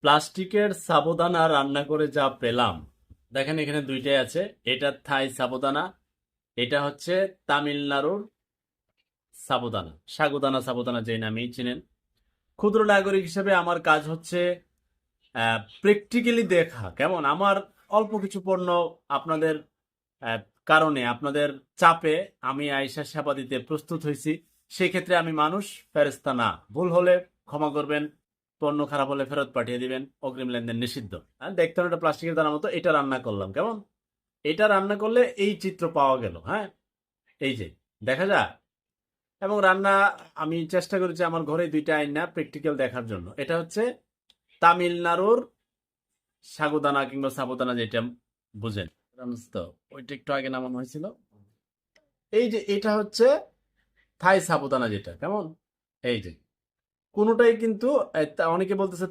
প্লাস্টিকের সাবুদানা রান্না করে যা পেলাম, দেখেন এখানে দুইটাই আছে। এটা থাই সাবুদানা, এটা হচ্ছে তামিলনাড়ুর সাবুদানা, সাগুদানা সাবুদানা যে নামেই চিনেন। ক্ষুদ্র নাগরিক হিসেবে আমার কাজ হচ্ছে প্র্যাকটিক্যালি দেখা কেমন আমার অল্প কিছু পণ্য আপনাদের আহ, কারণে, আপনাদের চাপে আমি আয়েশা সেবা দিতে প্রস্তুত হয়েছি। সেই ক্ষেত্রে আমি মানুষ, ফেরেশতা না। ভুল হলে ক্ষমা করবেন, পণ্য খারাপ হলে ফেরত পাঠিয়ে দিবেন, অগ্রিম লেনদেন নিষিদ্ধ। দেখতে একটা প্লাস্টিকের দানার মতো, এটা রান্না করলাম কেমন। এটা রান্না করলে এই চিত্র পাওয়া গেল। হ্যাঁ, এই যে দেখা যায়। এবং রান্না আমি চেষ্টা করেছি আমার ঘরে দুইটা আইনা প্র্যাকটিক্যাল দেখার জন্য। এটা হচ্ছে তামিলনাড়ুর সাগুদানা কিংবা সাবুদানা, যেটা বুঝেন তো, ওইটা একটু আগে নামানো হয়েছিল। এই যে এটা হচ্ছে থাই সাবুদানা, যেটা কেমন। এই যে কোনোটাই কিন্তু অনেকে বলতেছে